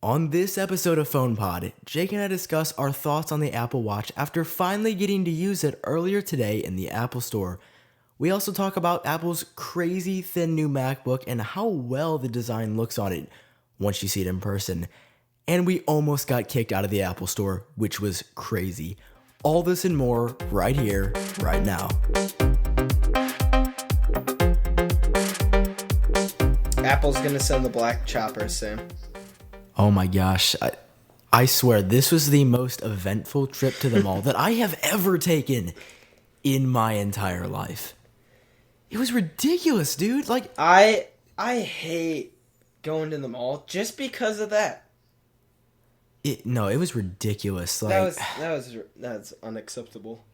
On this episode of PhonePod, Jake and I discuss our thoughts on the Apple Watch after finally getting to use it earlier today in the Apple Store. We also talk about Apple's crazy thin new MacBook and how well the design looks on it once you see it in person. And we almost got kicked out of the Apple Store, which was crazy. All this and more right here, right now. Apple's gonna send the black choppers soon. Oh my gosh. I swear, this was the most eventful trip to the mall that I have ever taken in my entire life. It was ridiculous, dude. Like I hate going to the mall just because of that. it was ridiculous. Like That's unacceptable.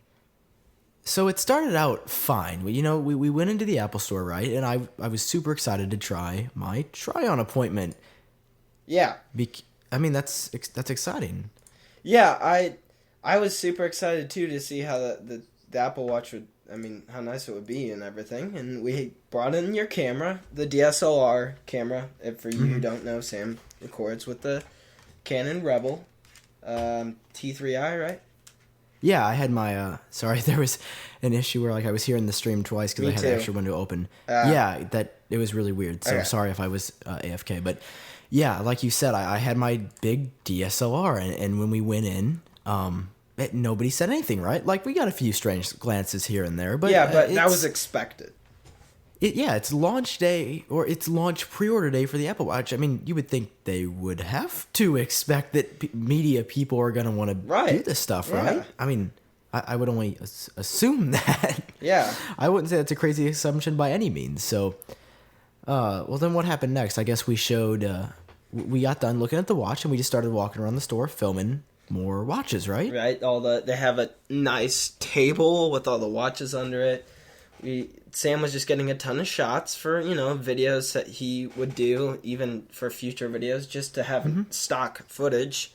so it started out fine. We went into the Apple Store, right? And I was super excited to try my try-on appointment. Yeah. That's exciting. Yeah, I was super excited too to see how the Apple Watch would. How nice it would be and everything. And we brought in your camera, the DSLR camera. And for you who don't know, Sam records with the Canon Rebel T3i, right? Yeah, I had my. Sorry, there was an issue where I was hearing the stream twice because I had the extra window open. That it was really weird. So sorry if I was AFK, but yeah, like you said, I had my big DSLR, and when we went in, nobody said anything, right? Like we got a few strange glances here and there, but but that was expected. It's launch day, or it's launch pre-order day for the Apple Watch. You would think they would have to expect that media people are going to want to do this stuff, right? I would only assume that. Yeah. I wouldn't say that's a crazy assumption by any means. So, well, then what happened next? I guess we we got done looking at the watch, and we just started walking around the store filming more watches, right? Right. They have a nice table with all the watches under it. Sam was just getting a ton of shots for, videos that he would do, even for future videos, just to have stock footage.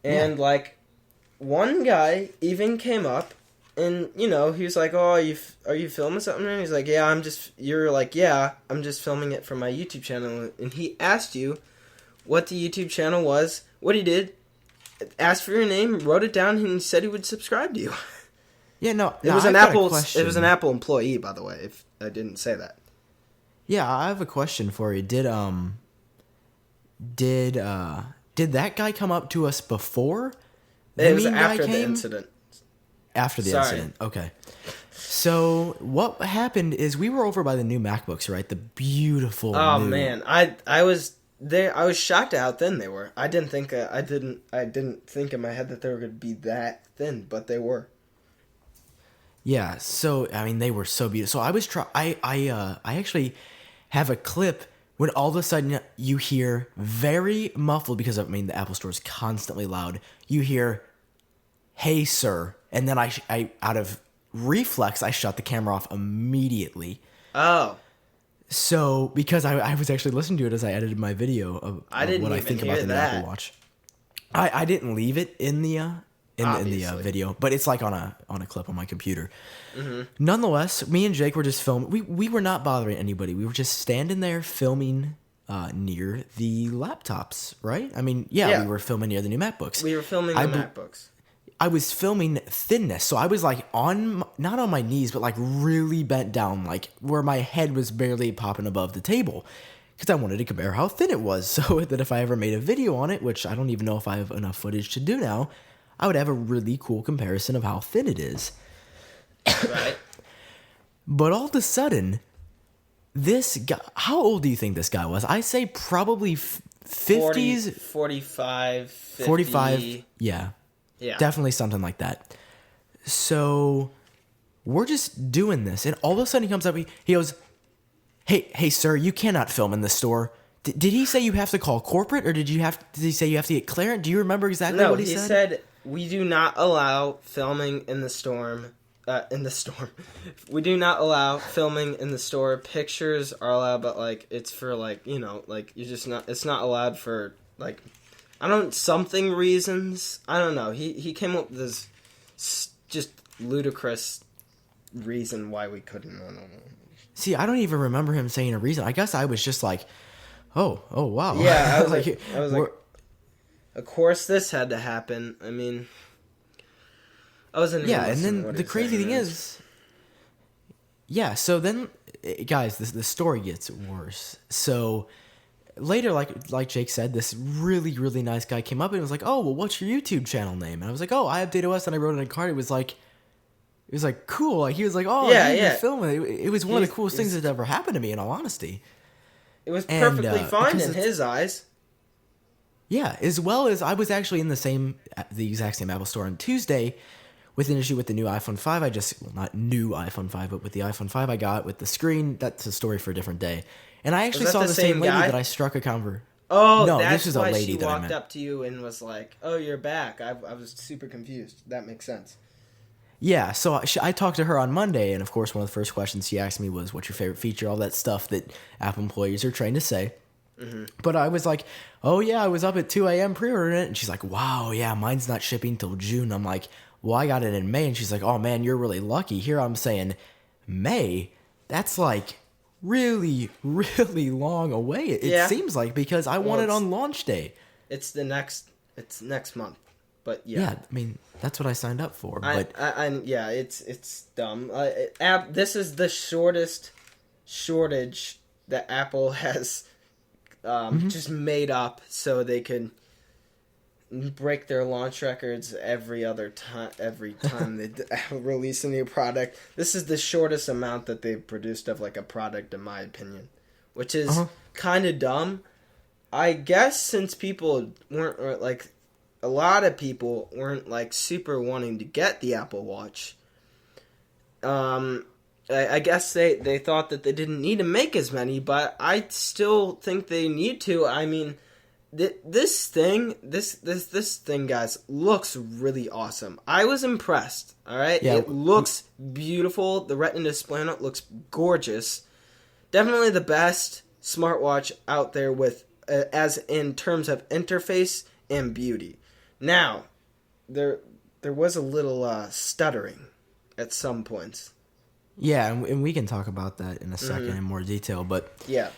And, one guy even came up, and, he was like, oh, are you filming something? And he's like, yeah, I'm just filming it for my YouTube channel. And he asked you what the YouTube channel was, what he did, asked for your name, wrote it down, and he said he would subscribe to you. Yeah, no, it was an Apple employee, by the way, if I didn't say that. Yeah, I have a question for you. Did that guy come up to us before? It was after the incident. After the incident. Okay. So what happened is we were over by the new MacBooks, right? The beautiful man, I was there. I was shocked at how thin they were. I didn't think in my head that they were going to be that thin, but they were. Yeah, so they were so beautiful. So I actually have a clip when all of a sudden you hear very muffled, because the Apple Store is constantly loud. You hear, "Hey, sir," and then I out of reflex I shut the camera off immediately. Oh. So because I was actually listening to it as I edited my video of what I think about the new Apple Watch. I didn't leave it in the video, but it's on a clip on my computer. Mm-hmm. Nonetheless, me and Jake were just filming. We were not bothering anybody. We were just standing there filming near the laptops, right? We were filming near the new MacBooks. We were filming the MacBooks. I was filming thinness, so I was not on my knees, but really bent down, where my head was barely popping above the table, because I wanted to compare how thin it was, so that if I ever made a video on it, which I don't even know if I have enough footage to do now, I would have a really cool comparison of how thin it is. Right. But all of a sudden, this guy, how old do you think this guy was? I say probably 50s. 45, 50. 45, yeah. Yeah. Definitely something like that. So we're just doing this, and all of a sudden he comes up, he goes, hey, sir, you cannot film in this store. Did he say you have to call corporate, or did he say you have to get clearance? Do you remember exactly what he said? No, he said, we do not allow filming in the storm. We do not allow filming in the store. Pictures are allowed, but it's for you're just not. It's not allowed for something reasons. I don't know. He came up with this just ludicrous reason why we couldn't. I don't know. See, I don't even remember him saying a reason. I guess I was just like, Oh, wow. Yeah, I was like, of course this had to happen. I mean, I wasn't even and listening to then what the he crazy saying thing is, so then, guys, the story gets worse. So later, like Jake said, this really, really nice guy came up and was like, oh, well, what's your YouTube channel name? And I was like, oh, iUpdateOS, and I wrote it in a card. It was like, cool. Like, he was like, oh, Yeah, dude, yeah. you're filming. It was one of the coolest things that's ever happened to me, in all honesty. It was perfectly fine in his eyes. Yeah, as well as I was actually in the exact same Apple store on Tuesday with an issue with the new iPhone 5. Not new iPhone 5, but with the iPhone 5 I got with the screen. That's a story for a different day. And I actually saw the same lady that I struck a conver. Oh, no, that's this is a why lady she that I walked met. up to you and was like, "Oh, you're back." I was super confused. That makes sense. Yeah, so I talked to her on Monday, and of course, one of the first questions she asked me was, "What's your favorite feature?" All that stuff that Apple employees are trained to say. Mm-hmm. But I was like, "Oh yeah, I was up at 2 a.m. pre-ordering it," and she's like, "Wow, yeah, mine's not shipping till June." I'm like, "Well, I got it in May," and she's like, "Oh man, you're really lucky." Here I'm saying, May. That's like really, really long away. It seems like, because I want it on launch day. It's next month. But yeah, I mean, that's what I signed up for. It's dumb. This is the shortest shortage that Apple has just made up so they could break their launch records every time they release a new product. This is the shortest amount that they've produced of like a product, in my opinion, which is kind of dumb. I guess since people weren't like, a lot of people weren't like super wanting to get the Apple Watch. I guess they thought that they didn't need to make as many, but I still think they need to. I mean, this thing, guys, looks really awesome. I was impressed. All right, it looks beautiful. The Retina display on it looks gorgeous. Definitely the best smartwatch out there with, as in terms of interface and beauty. Now, there was a little stuttering at some points. Yeah, and we can talk about that in a second in more detail. But yeah,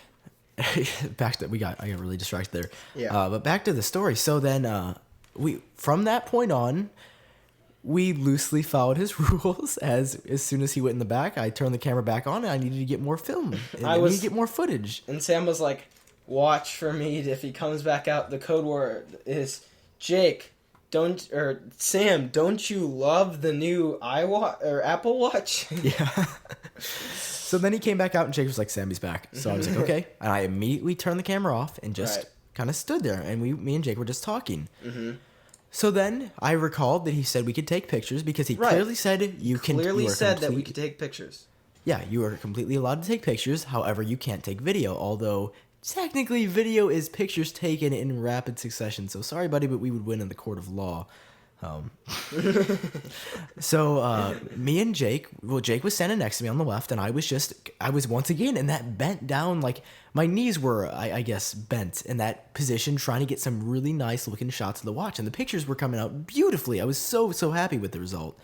back to I got really distracted there. Yeah, but back to the story. So then we from that point on, we loosely followed his rules. As soon as he went in the back, I turned the camera back on, and I needed to get more film. I needed to get more footage. And Sam was like, "Watch for me if he comes back out." The code word is Jake. Sam, don't you love the new Apple Watch? Yeah. So then he came back out, and Jake was like, "Sammy's back." So I was like, "Okay," and I immediately turned the camera off and just kind of stood there, and me and Jake were just talking. Mm-hmm. So then I recalled that he said we could take pictures because he clearly said that we could take pictures. Yeah, you are completely allowed to take pictures. However, you can't take video, although technically video is pictures taken in rapid succession. So sorry, buddy, but we would win in the court of law. So me and Jake, Jake was standing next to me on the left, and I was once again in that bent down, like my knees were, I guess, bent in that position, trying to get some really nice looking shots of the watch, and the pictures were coming out beautifully. I was so happy with the result.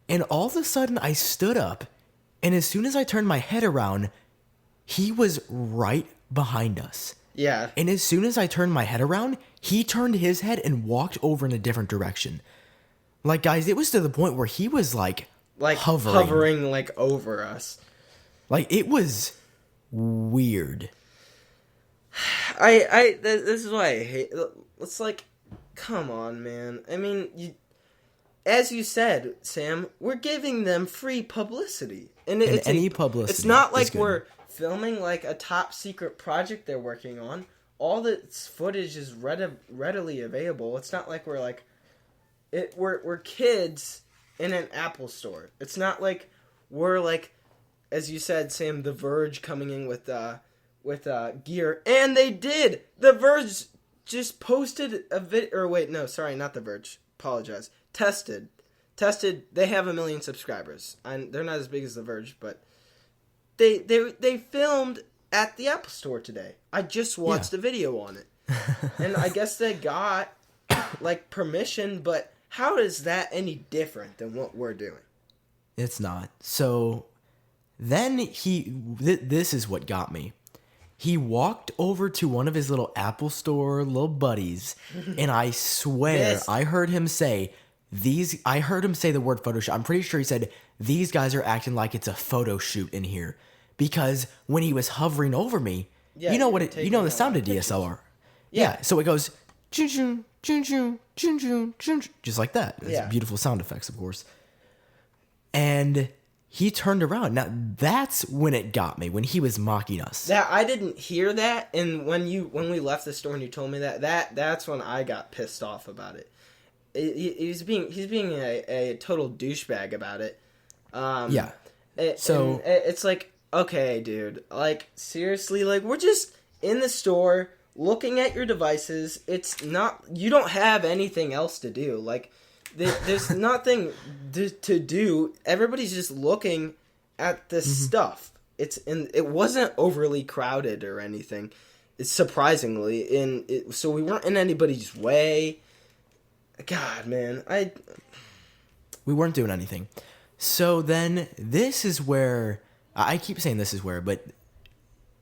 And all of a sudden I stood up, and as soon as I turned my head around, he was right behind us. Yeah. And as soon as I turned my head around, he turned his head and walked over in a different direction. Like, guys, it was to the point where he was like hovering like over us. Like, it was weird. This is why I hate. It's like, come on, man. I mean, as you said, Sam, we're giving them free publicity, and any publicity. It's not like we're filming like a top secret project they're working on. All this footage is readily available. It's not like we're kids in an Apple store. It's not like we're like, as you said, Sam, The Verge coming in with gear, and they did. The Verge just posted a vid. Or wait, no, sorry, not The Verge. Apologize. Tested. They have 1 million subscribers, and they're not as big as The Verge, but they filmed at the Apple Store today. I just watched a video on it. And I guess they got like permission, but how is that any different than what we're doing? It's not. So then this is what got me. He walked over to one of his little Apple Store little buddies, and I swear I heard him say I heard him say the word Photoshop. I'm pretty sure he said, "These guys are acting like it's a photo shoot in here." Because when he was hovering over me, you know the sound of DSLR. Yeah, so it goes choo choo choo choo choo choo choo, just like that. It's beautiful sound effects, of course. And he turned around. Now that's when it got me, when he was mocking us. That I didn't hear that, and when we left the store and you told me that's when I got pissed off about it. He's being a total douchebag about it. So it's like, okay, dude, like seriously, like we're just in the store looking at your devices. It's not, you don't have anything else to do. Like there's nothing to do. Everybody's just looking at this stuff. It wasn't overly crowded or anything. It's surprisingly, so we weren't in anybody's way. God, man, we weren't doing anything. So then this is where I keep saying this is where, but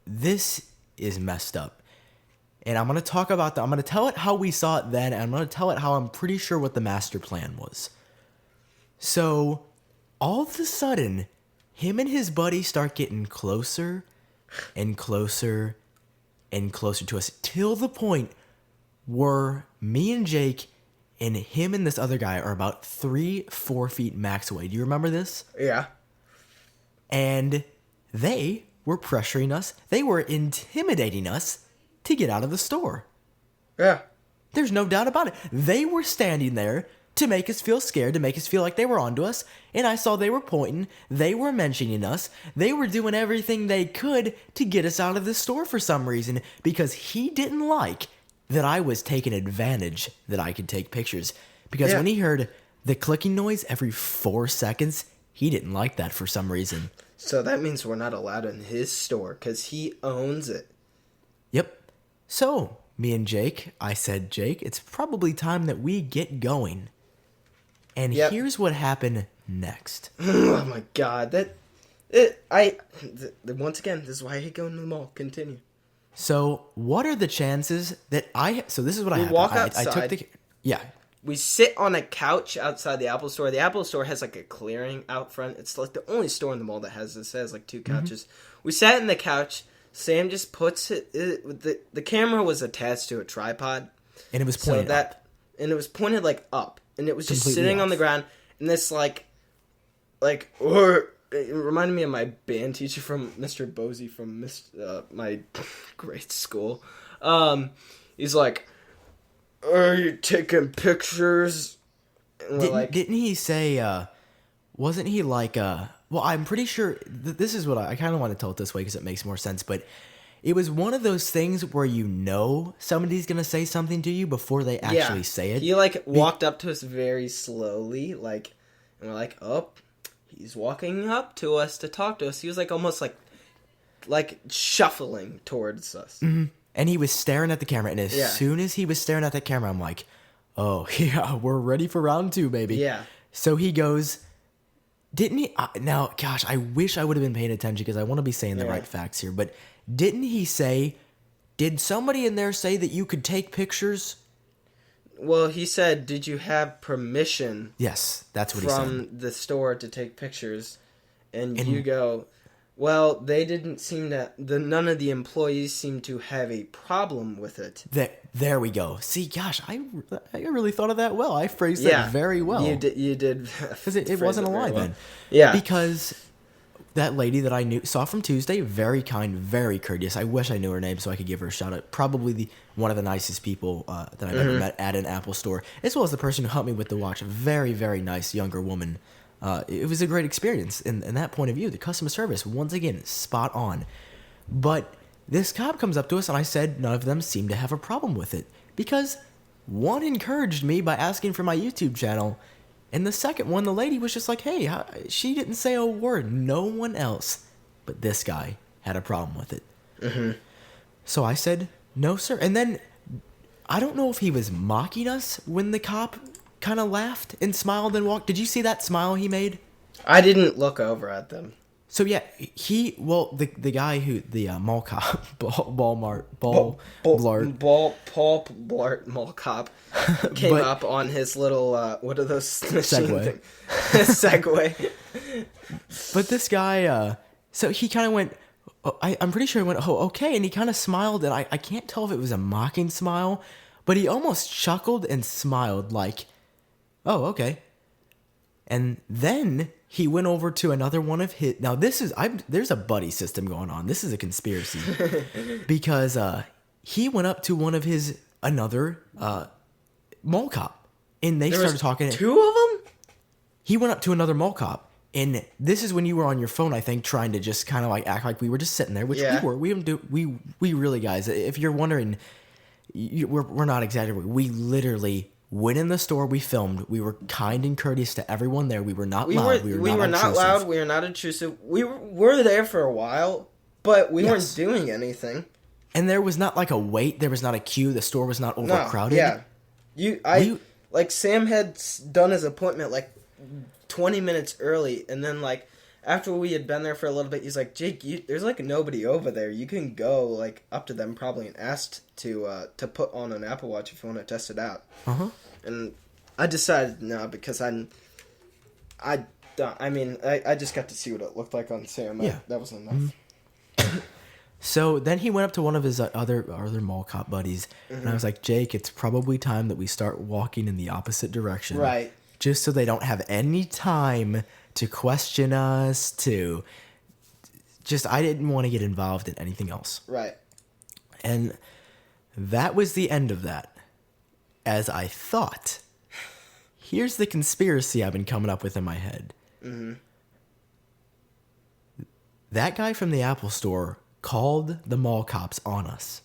this is messed up. And I'm going to talk about I'm going to tell it how we saw it then, and I'm going to tell it how I'm pretty sure what the master plan was. So all of a sudden, him and his buddy start getting closer and closer and closer to us, till the point where me and Jake and him and this other guy are about 3-4 feet max away. Do you remember this? Yeah. And they were pressuring us. They were intimidating us to get out of the store. Yeah. There's no doubt about it. They were standing there to make us feel scared, to make us feel like they were onto us. And I saw they were pointing. They were mentioning us. They were doing everything they could to get us out of the store for some reason, because he didn't like that I was taking advantage that I could take pictures. Because when he heard the clicking noise every 4 seconds, he didn't like that for some reason. So that means we're not allowed in his store because he owns it. Yep. So, me and Jake, I said, Jake, it's probably time that we get going. And here's what happened next. Oh my God. Once again, this is why I hate going to the mall. Continue. So, what are the chances that so this is what I happened. Walk outside. I took We sit on a couch outside the Apple Store. The Apple Store has like a clearing out front. It's like the only store in the mall that has this. It has like 2 couches. Mm-hmm. We sat in the couch. Sam just puts the camera was attached to a tripod. And it was pointed up. And it was pointed like up. And it was just Completely sitting off. on the ground. And this it reminded me of my band teacher from Mr. Bosey from my grade school. He's like, "Are you taking pictures?" And didn't he say, wasn't he like, well, I'm pretty sure, this is what I kind of want to tell it this way because it makes more sense, but it was one of those things where somebody's going to say something to you before they actually say it. He walked up to us very slowly, and we're like, oh, he's walking up to us to talk to us. He was almost like shuffling towards us. Mm-hmm. And he was staring at the camera. And as soon as he was staring at the camera, I'm like, oh, yeah, we're ready for round 2, baby. Yeah. So he goes, didn't he? Now, gosh, I wish I would have been paying attention because I want to be saying the right facts here. But didn't he say, did somebody in there say that you could take pictures? Well, he said, did you have permission? Yes, that's what he said. From the store to take pictures. And you go, well, they didn't seem to, none of the employees seem to have a problem with it. There we go. See, gosh, I really thought of that well. I phrased that very well. You did. Because it wasn't a lie then. Yeah. Because that lady that I saw from Tuesday, very kind, very courteous. I wish I knew her name so I could give her a shout out. Probably one of the nicest people that I've ever met at an Apple store, as well as the person who helped me with the watch. A very, very nice younger woman. It was a great experience in that point of view. The customer service, once again, spot on. But this cop comes up to us, and I said none of them seemed to have a problem with it. Because one encouraged me by asking for my YouTube channel, and the second one, the lady was just like, hey, she didn't say a word. No one else but this guy had a problem with it. Mm-hmm. So I said, no, sir. And then, I don't know if he was mocking us when the cop kind of laughed and smiled and walked. Did you see that smile he made? I didn't look over at them. So yeah, the guy who the mall cop Paul Blart mall cop came up on his little what are those Segway. Segway. But this guy, so he kind of went. I'm pretty sure he went, "Oh, okay," and he kind of smiled, and I can't tell if it was a mocking smile, but he almost chuckled and smiled like, "Oh, okay." And then he went over to another one of his. Now there's a buddy system going on. This is a conspiracy because he went up to one of another mall cop, and they started talking. Two of them. He went up to another mall cop, and this is when you were on your phone, I think, trying to just kind of like act like we were just sitting there, which we were. We really, guys. If you're wondering, we're not exaggerating. We literally went in the store, we filmed. We were kind and courteous to everyone there. We were not loud. We were not loud. We were not intrusive. We were there for a while, but we weren't doing anything. And there was not like a wait. There was not a queue. The store was not overcrowded. Like Sam had done his appointment like 20 minutes early, and then like after we had been there for a little bit, he's like, "Jake, there's like nobody over there. You can go like up to them probably and ask to put on an Apple Watch if you want to test it out." And I decided no, because I just got to see what it looked like on Sam. That was enough. So then he went up to one of his other mall cop buddies, and I was like, "Jake, it's probably time that we start walking in the opposite direction, right? Just so they don't have any time to question us, I didn't want to get involved in anything else. Right. And that was the end of that, as I thought. Here's the conspiracy I've been coming up with in my head. That guy from the Apple store called the mall cops on us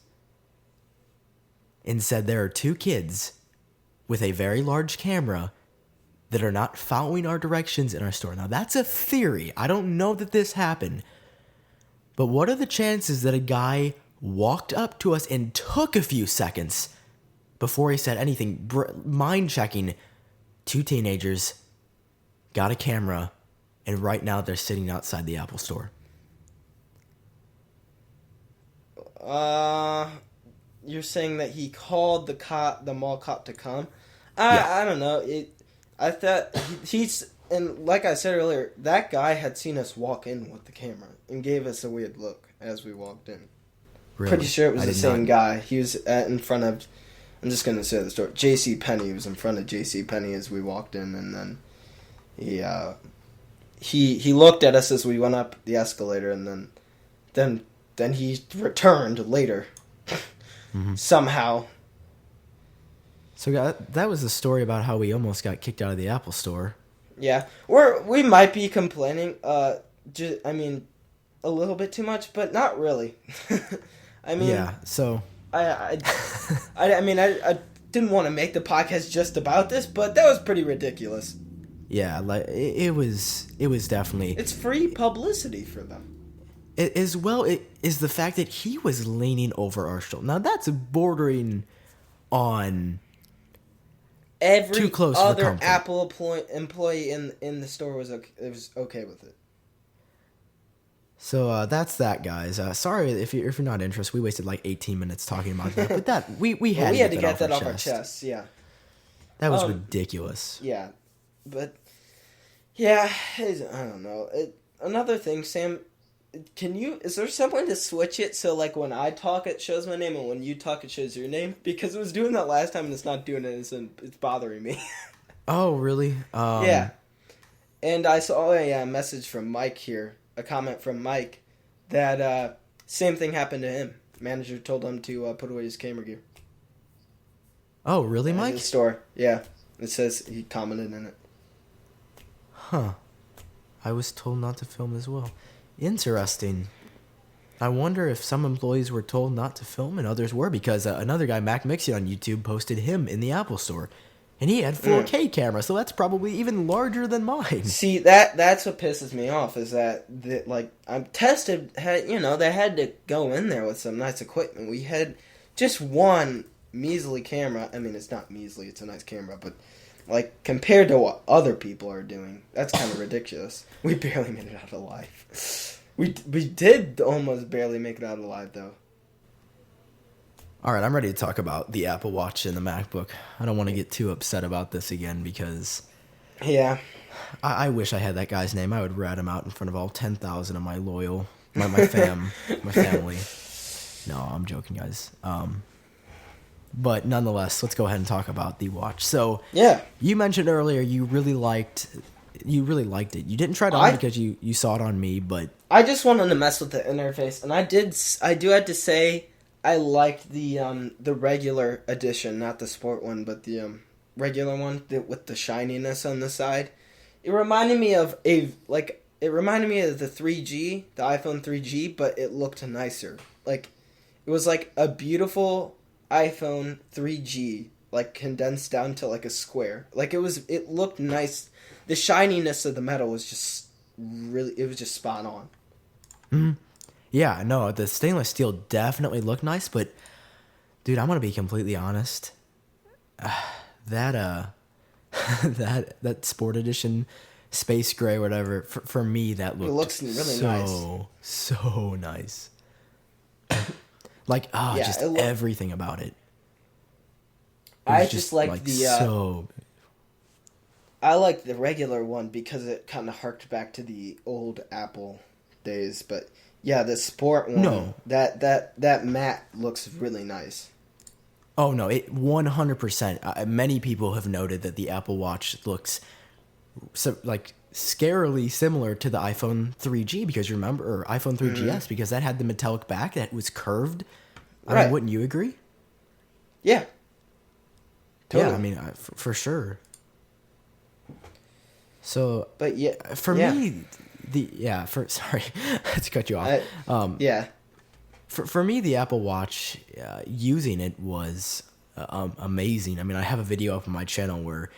and said there are two kids with a very large camera that are not following our directions in our store. Now, that's a theory. I don't know that this happened. But what are the chances that a guy walked up to us and took a few seconds before he said anything, mind-checking, two teenagers, got a camera, and right now they're sitting outside the Apple store? You're saying that he called the mall cop to come? Yeah. I don't know. I thought and like I said earlier, that guy had seen us walk in with the camera and gave us a weird look as we walked in. Really? Pretty sure it was the same guy. He was in front of, I'm just going to say the store, J.C. Penney. He was in front of J.C. Penney as we walked in, and then he looked at us as we went up the escalator, and then he returned later. Somehow. So that was the story about how we almost got kicked out of the Apple store. Yeah, we might be complaining. A little bit too much, but not really. Yeah. So I didn't want to make the podcast just about this, but that was pretty ridiculous. Yeah, like it was definitely. It's free publicity for them. It is the fact that he was leaning over our shoulder. Now that's bordering on. Every too close other Apple employee in the store was okay with it. So that's that, guys. Sorry if you're not interested. We wasted like 18 minutes talking about that, but that we had to get that off our chest. Yeah, that was ridiculous. Yeah, but yeah, I don't know. Another thing, Sam. Is there someone to switch it so like when I talk it shows my name and when you talk it shows your name? Because it was doing that last time and it's not doing it, it's bothering me. Oh, really? Yeah. And I saw a message from Mike here, a comment from Mike, that same thing happened to him. Manager told him to put away his camera gear. Oh, really, Mike? In the store, yeah. It says he commented in it. Huh. I was told not to film as well. Interesting. I wonder if some employees were told not to film and others were, because another guy, Mac Mixie on YouTube, posted him in the Apple store. And he had 4K camera, so that's probably even larger than mine. See, that's what pisses me off, is that I'm tested, they had to go in there with some nice equipment. We had just one measly camera. I mean, it's not measly, it's a nice camera, but Like, compared to what other people are doing, that's kind of ridiculous. We barely made it out alive. We did almost barely make it out alive, though. All right, I'm ready to talk about the Apple Watch and the MacBook. I don't want to get too upset about this again because... Yeah. I wish I had that guy's name. I would rat him out in front of all 10,000 of my my family. No, I'm joking, guys. But nonetheless, let's go ahead and talk about the watch. So, yeah, you mentioned earlier you really liked it. You didn't try it on because you saw it on me, but I just wanted to mess with the interface, and I do have to say I liked the regular edition, not the sport one, but the regular one with the shininess on the side. It reminded me of the 3G, the iPhone 3G, but it looked nicer. Like, it was like a beautiful iPhone 3G, like condensed down to like a square. Like, it looked nice. The shininess of the metal was just spot on. Mm-hmm. Yeah, no, the stainless steel definitely looked nice, but dude, I'm gonna be completely honest. That sport edition, space gray, whatever. For me, that looked. It looks really nice. So nice. Like, everything about it. I just like the. I like the regular one because it kind of harked back to the old Apple days, but yeah, the sport one. No, that matte looks really nice. Oh no, it 100%. Many people have noted that the Apple Watch looks scarily similar to the iPhone 3G because or iPhone 3GS because that had the metallic back that was curved. I mean, wouldn't you agree? Yeah. Totally. Yeah, I mean, for sure. So, but yeah, for me, sorry to cut you off. Yeah. For me, the Apple Watch, using it was amazing. I mean, I have a video up on my channel where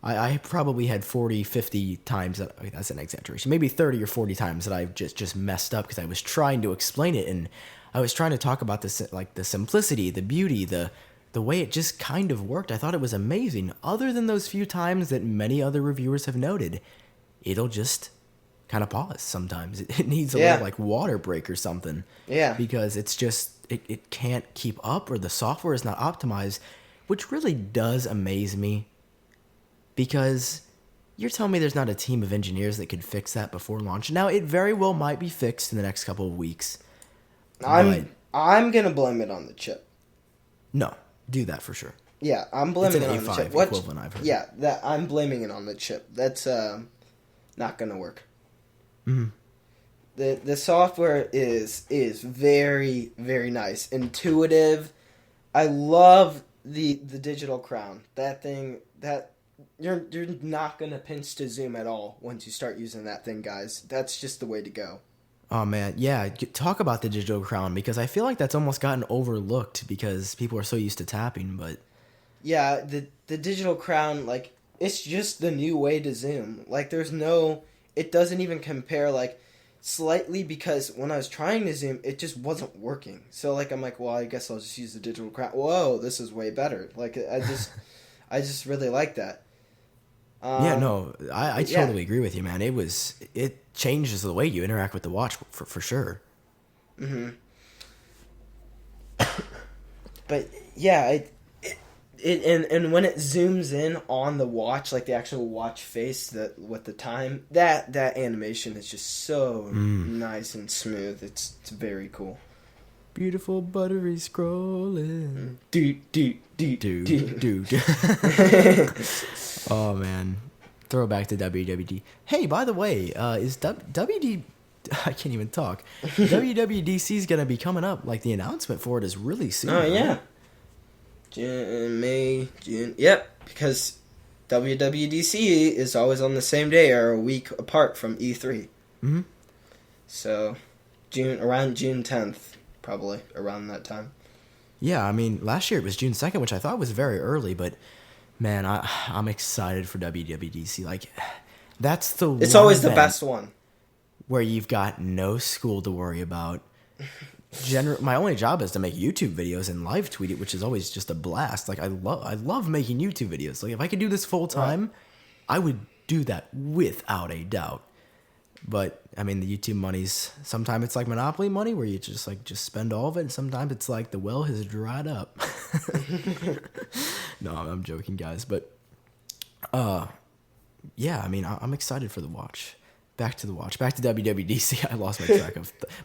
I probably had 40, 50 times, that's an exaggeration, maybe 30 or 40 times that I've just messed up because I was trying to explain it, and I was trying to talk about this, like the simplicity, the beauty, the way it just kind of worked. I thought it was amazing. Other than those few times that many other reviewers have noted, it'll just kind of pause sometimes. It needs a little water break or something. Yeah. Because it's just, it can't keep up, or the software is not optimized, which really does amaze me. Because you're telling me there's not a team of engineers that could fix that before launch. Now, it very well might be fixed in the next couple of weeks. I'm going to blame it on the chip. No, do that for sure. Yeah, I'm blaming it on the chip. Equivalent, I've heard. Yeah, I'm blaming it on the chip. That's not going to work. Mm-hmm. The software is very, very nice, intuitive. I love the digital crown. That thing, you're not gonna pinch to zoom at all once you start using that thing, guys. That's just the way to go. Oh man, yeah. Talk about the digital crown, because I feel like that's almost gotten overlooked because people are so used to tapping. But yeah, the digital crown, like, it's just the new way to zoom. Like, it doesn't even compare, like, slightly, because when I was trying to zoom, it just wasn't working. So, like, I'm like, well, I guess I'll just use the digital crown. Whoa, this is way better. Like, I just really like that. Yeah, no, I totally agree with you, man. It changes the way you interact with the watch for sure. Mm-hmm. But yeah, and when it zooms in on the watch, like the actual watch face, with the time, that animation is just so nice and smooth. It's very cool. Beautiful buttery scrolling. Dude. Oh man, throwback to WWD. Hey, by the way, is WD? I can't even talk. WWDC is gonna be coming up. Like, the announcement for it is really soon. Oh yeah. May, June. Yep, because WWDC is always on the same day or a week apart from E3. Mm-hmm. So, around June 10th, probably around that time. Yeah, I mean, last year it was June 2nd, which I thought was very early, but man, I'm excited for WWDC. Like, that's the one. It's always the best one. Where you've got no school to worry about. my only job is to make YouTube videos and live tweet it, which is always just a blast. Like I love making YouTube videos. Like if I could do this full time, I would do that without a doubt. But I mean, the YouTube money's sometimes it's like Monopoly money where you just spend all of it, and sometimes it's like the well has dried up. No, I'm joking, guys. But yeah, I mean, I'm excited for the watch. Back to WWDC. I lost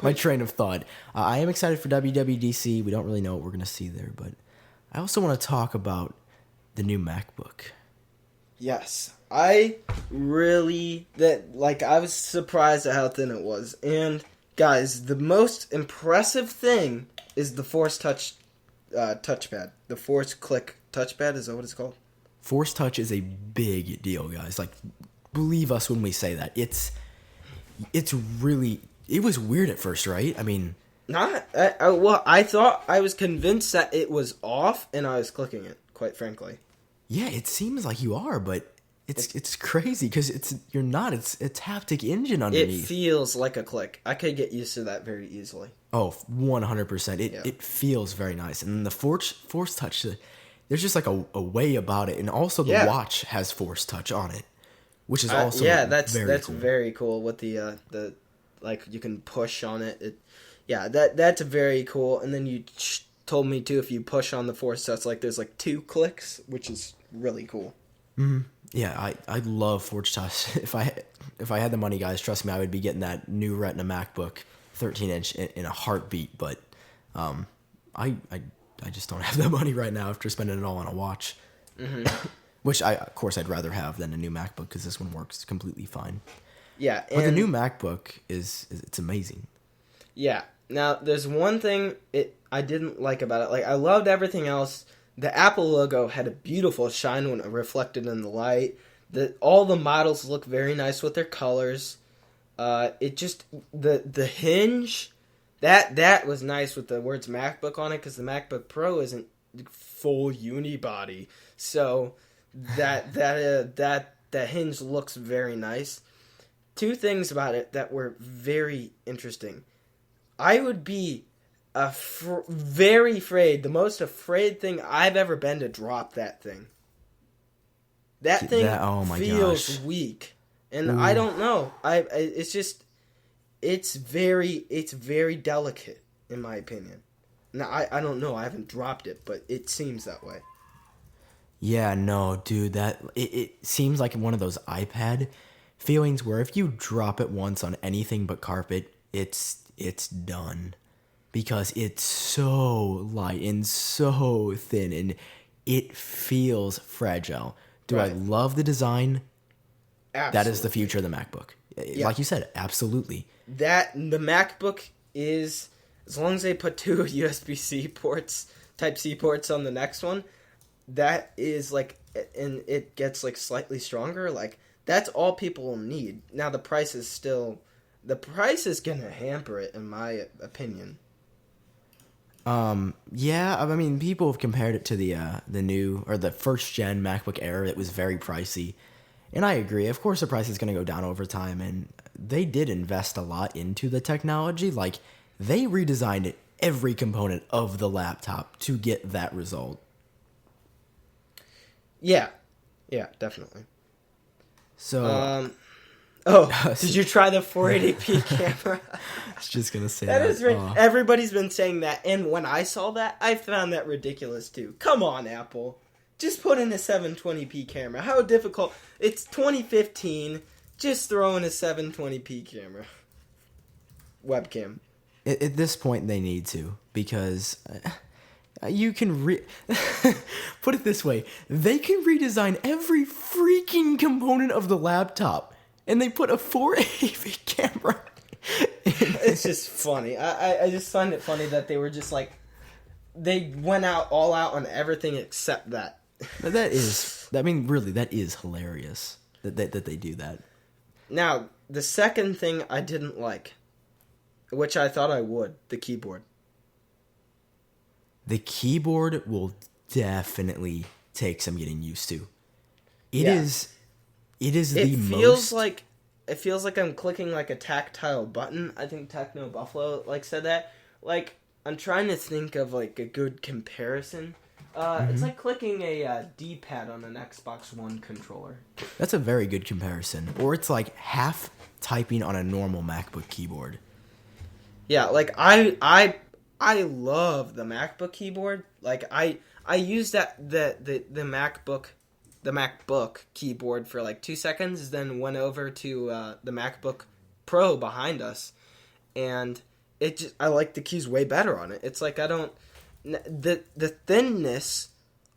my train of thought. I am excited for WWDC. We don't really know what we're gonna see there, but I also want to talk about the new MacBook. Yes, I was surprised at how thin it was. And guys, the most impressive thing is the Force Touch touchpad. The Force Click touchpad, is that what it's called? Force Touch is a big deal, guys. Like, believe us when we say that. It's really, it was weird at first, right? I mean, I thought, I was convinced that it was off and I was clicking it, quite frankly. Yeah, it seems like you are, but it's crazy because you're not. It's haptic engine underneath. It feels like a click. I could get used to that very easily. Oh, 100%. It feels very nice. And then the Force Touch, there's just like a way about it. And also the watch has Force Touch on it, which is also that's cool. very cool with the like you can push on it. That's very cool. And then you told me too, if you push on the Force Touch, like there's like 2 clicks, which is really cool. Mm-hmm. Yeah, I love Force Touch. If I had the money, guys, trust me, I would be getting that new Retina MacBook 13-inch in a heartbeat. But I just don't have the money right now after spending it all on a watch. Mm-hmm. Which of course I'd rather have than a new MacBook because this one works completely fine. Yeah, but the new MacBook it's amazing. Yeah. Now there's one thing I didn't like about it. Like I loved everything else. The Apple logo had a beautiful shine when it reflected in the light. All the models look very nice with their colors. It just the hinge that was nice with the words MacBook on it because the MacBook Pro isn't full unibody. So that hinge looks very nice. 2 things about it that were very interesting. I would be very afraid, the most afraid thing I've ever been to drop that thing. That thing feels weak, and I don't know. It's very delicate in my opinion. Now I don't know. I haven't dropped it, but it seems that way. Yeah, no, dude. It seems like one of those iPad feelings where if you drop it once on anything but carpet, it's done. Because it's so light and so thin and it feels fragile. Do I love the design? Absolutely. That is the future of the MacBook. Yeah. Like you said, absolutely. The MacBook is, as long as they put 2 USB-C ports, Type-C ports on the next one, that is like, and it gets like slightly stronger, like that's all people will need. Now the price is going to hamper it in my opinion. Yeah, I mean, people have compared it to the new or the first gen MacBook Air that was very pricey, and I agree. Of course, the price is going to go down over time, and they did invest a lot into the technology. Like they redesigned every component of the laptop to get that result. Yeah, definitely. So. Did you try the 480p camera? I was just going to say that. Everybody's been saying that, and when I saw that, I found that ridiculous too. Come on, Apple. Just put in a 720p camera. How difficult? It's 2015. Just throw in a 720p camera. Webcam. At this point, they need to, because you can put it this way. They can redesign every freaking component of the laptop. And they put a 480p camera in It's just funny. I just find it funny that they were just like, they went all out on everything except that. That is hilarious that they do that. Now, the second thing I didn't like, which I thought I would, the keyboard. The keyboard will definitely take some getting used to. It feels like I'm clicking like a tactile button. I think Techno Buffalo said that. like, I'm trying to think of, like, a good comparison. It's like clicking a D-pad on an Xbox One controller. That's a very good comparison. Or it's like half typing on a normal MacBook keyboard. Yeah, like, I love the MacBook keyboard. Like, I use the MacBook keyboard for like 2 seconds, then went over to the MacBook Pro behind us, and I like the keys way better on it. It's like the thinness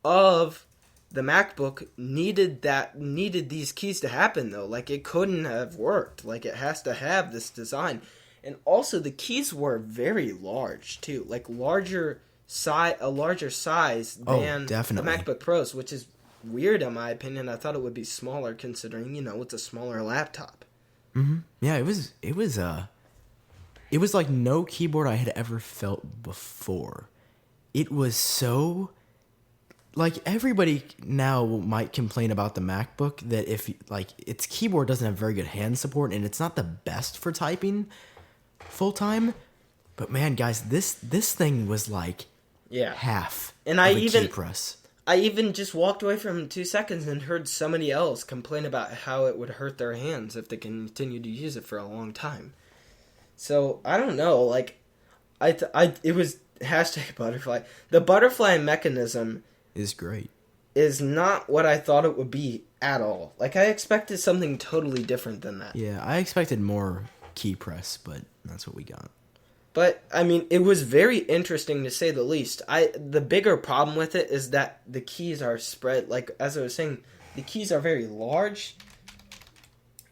of the MacBook needed these keys to happen though. Like, it couldn't have worked. Like, it has to have this design. And also the keys were very large too. Like, a larger size than the MacBook Pros, which is weird in my opinion. I thought it would be smaller considering, it's a smaller laptop. Mm-hmm. Yeah, it was like no keyboard I had ever felt before. It was so, like, everybody now might complain about the MacBook that if, like, its keyboard doesn't have very good hand support and it's not the best for typing full time. But man, guys, this thing was like half of a key press. I even just walked away from 2 seconds and heard somebody else complain about how it would hurt their hands if they continued to use it for a long time. So, I don't know, like, it was #butterfly. The butterfly mechanism is great. Is not what I thought it would be at all. Like, I expected something totally different than that. Yeah, I expected more key press, but that's what we got. But, I mean, it was very interesting to say the least. The bigger problem with it is that the keys are spread, like, as I was saying, the keys are very large,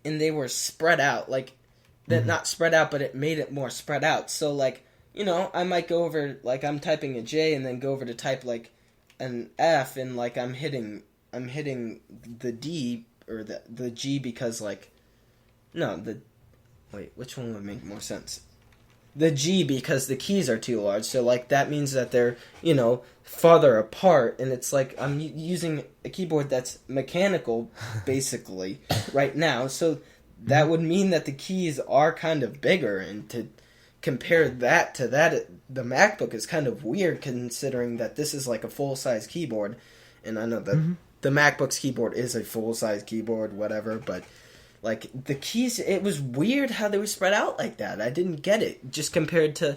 and they were spread out. Like, not spread out, but it made it more spread out. So, like, I might go over, like, I'm typing a J and then go over to type, like, an F, and, like, I'm hitting the D, or the G because, like, wait, which one would make more sense? The G because the keys are too large, so, like, that means that they're, farther apart, and it's like I'm using a keyboard that's mechanical, basically, right now, so that would mean that the keys are kind of bigger, and to compare that to that, the MacBook is kind of weird considering that this is like a full-size keyboard, and I know that the MacBook's keyboard is a full-size keyboard, whatever, but like, the keys, it was weird how they were spread out like that. I didn't get it. Just compared to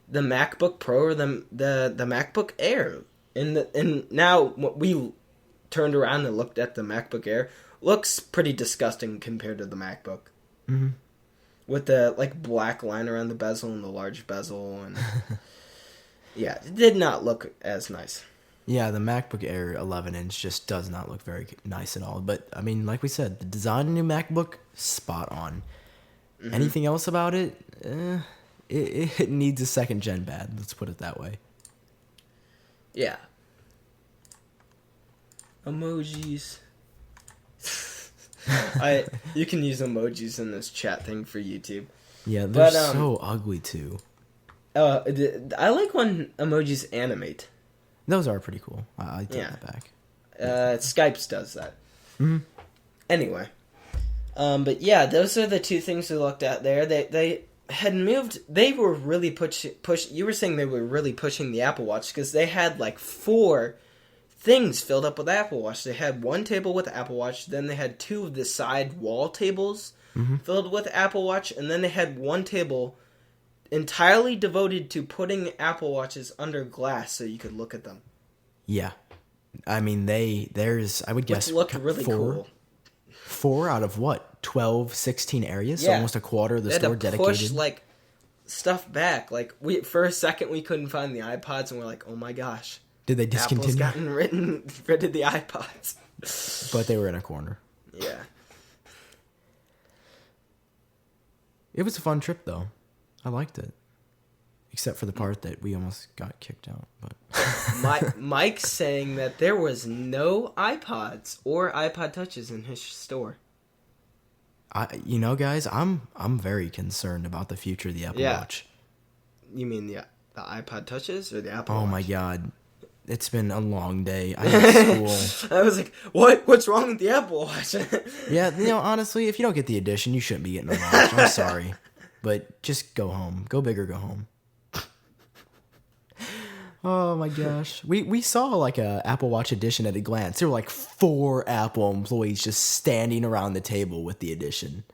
the MacBook Pro or the MacBook Air. And now, what we turned around and looked at the MacBook Air, looks pretty disgusting compared to the MacBook. Mm-hmm. With the, like, black line around the bezel and the large bezel. And yeah, it did not look as nice. Yeah, the MacBook Air 11-inch just does not look very nice at all. But, I mean, like we said, the design of the new MacBook, spot on. Mm-hmm. Anything else about it? It needs a second-gen bad. Let's put it that way. Yeah. Emojis. You can use emojis in this chat thing for YouTube. Yeah, they're so ugly, too. I like when emojis animate. Those are pretty cool. I take that back. Skype's does that. Mm-hmm. Anyway. But yeah, those are the two things we looked at there. They had moved... They were really you were saying they were really pushing the Apple Watch because they had like 4 things filled up with Apple Watch. They had one table with Apple Watch, then they had 2 of the side wall tables filled with Apple Watch, and then they had one table entirely devoted to putting Apple Watches under glass so you could look at them. Yeah. I mean, there's, I would guess... Which looked really cool. 4 out of what? 12, 16 areas? Yeah. So almost a quarter of the store dedicated. They had to push, like, stuff back. Like, for a second we couldn't find the iPods, and we're like, oh my gosh. Did they discontinue? Apple's gotten rid of the iPods. But they were in a corner. Yeah. It was a fun trip, though. I liked it. Except for the part that we almost got kicked out. But Mike's saying that there was no iPods or iPod Touches in his store. Guys, I'm very concerned about the future of the Apple Watch. You mean the iPod Touches or the Apple Watch? Oh my god. It's been a long day. I had school. I was like, what's wrong with the Apple Watch? Yeah, honestly, if you don't get the edition, you shouldn't be getting a watch. I'm sorry. But just go home. Go big or go home. Oh my gosh. We saw like a Apple Watch edition at a glance. There were like 4 Apple employees just standing around the table with the edition.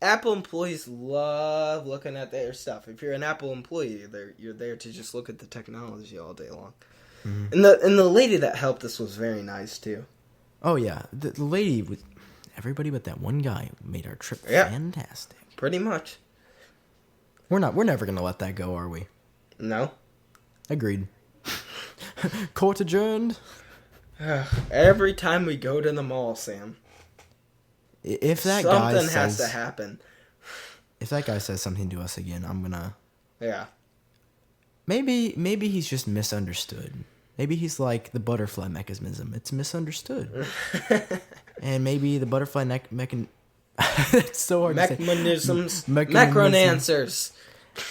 Apple employees love looking at their stuff. If you're an Apple employee, you're there to just look at the technology all day long. Mm-hmm. And the lady that helped us was very nice too. Oh yeah, the lady with everybody but that one guy made our trip fantastic. Pretty much. We're never gonna let that go, are we? No. Agreed. Court adjourned. Every time we go to the mall, Sam. If that something has to happen. If that guy says something to us again, I'm gonna. Yeah. Maybe he's just misunderstood. Maybe he's like the butterfly mechanism. It's misunderstood. And maybe the butterfly mechanism. It's so hard to say. Macronancers.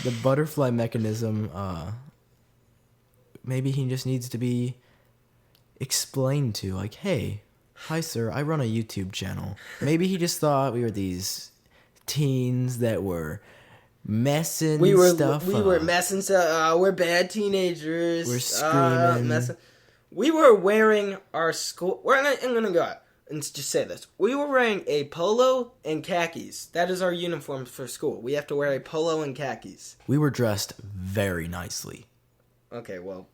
The butterfly mechanism. Maybe he just needs to be explained to. Like, hey, hi sir, I run a YouTube channel. Maybe he just thought we were these teens that were messing stuff up. We were messing stuff. We're bad teenagers. We're screaming. We were wearing our school. I'm gonna go out and just say this. We were wearing a polo and khakis. That is our uniform for school. We have to wear a polo and khakis. We were dressed very nicely. Okay, well,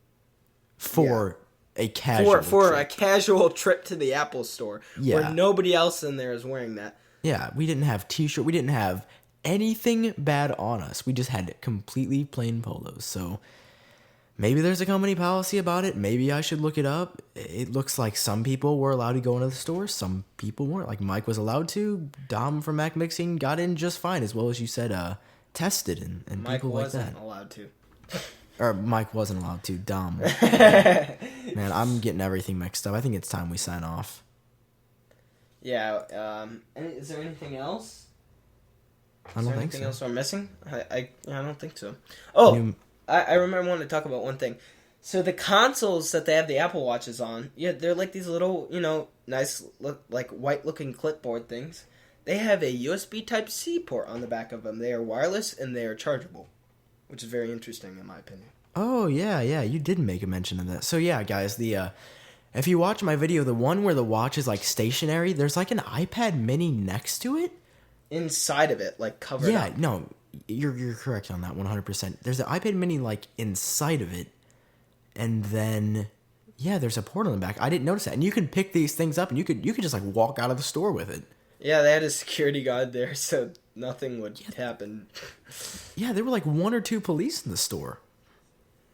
for a casual trip to the Apple store, where nobody else in there is wearing that. Yeah, we didn't have t-shirt. We didn't have anything bad on us. We just had completely plain polos. So maybe there's a company policy about it. Maybe I should look it up. It looks like some people were allowed to go into the store. Some people weren't. Like Mike was allowed to. Dom from Mac Mixing got in just fine, as well as you said, tested and Mike people like that. Mike wasn't allowed to. Or Mike wasn't allowed to. Dom. Man, I'm getting everything mixed up. I think it's time we sign off. Yeah. Is there anything else? I don't think so. Anything else we're missing? I don't think so. Oh, I remember wanting to talk about one thing. So the consoles that they have the Apple Watches on, they're like these little, nice, like white-looking clipboard things. They have a USB Type-C port on the back of them. They are wireless and they are chargeable, which is very interesting in my opinion. Oh, yeah, you did make a mention of that. So yeah, guys, if you watch my video, the one where the watch is like stationary, there's like an iPad mini next to it. Inside of it, like covered up. Yeah, no, you're correct on that 100%. There's an iPad mini like inside of it, and then there's a port on the back. I didn't notice that, and you can pick these things up, and you could just like walk out of the store with it. Yeah, they had a security guard there, so nothing would happen. Yeah, there were like 1 or 2 police in the store.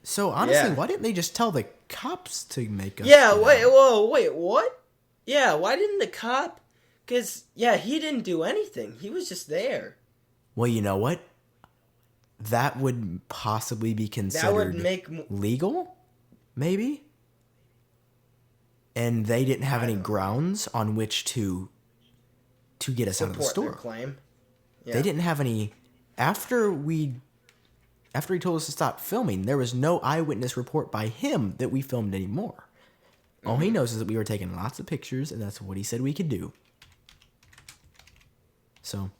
So honestly, why didn't they just tell the cops to make us? Yeah, wait, what? Yeah, why didn't the cop? Because, he didn't do anything. He was just there. Well, you know what? That would possibly be considered legal, maybe? And they didn't have any grounds on which to get us out of the store. Their claim. Yeah. They didn't have any... After he told us to stop filming, there was no eyewitness report by him that we filmed anymore. Mm-hmm. All he knows is that we were taking lots of pictures, and that's what he said we could do. So,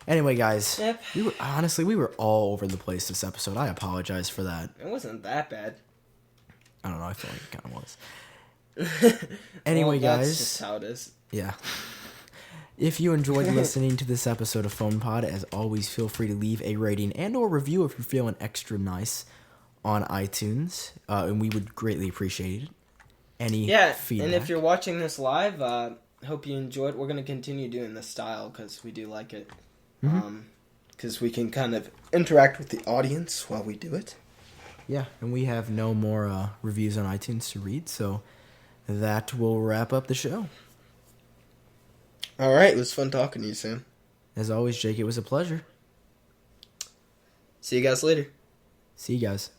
anyway, guys, we were all over the place this episode. I apologize for that. It wasn't that bad. I don't know. I feel like it kind of was. Anyway, guys. That's just how it is. Yeah. If you enjoyed listening to this episode of PhonePod, as always, feel free to leave a rating and or review if you're feeling extra nice on iTunes, and we would greatly appreciate it. Any feedback. And if you're watching this live, hope you enjoyed. We're going to continue doing this style because we do like it. Because we can kind of interact with the audience while we do it. Yeah, and we have no more reviews on iTunes to read, so that will wrap up the show. All right, it was fun talking to you, Sam. As always, Jake, it was a pleasure. See you guys later. See you guys.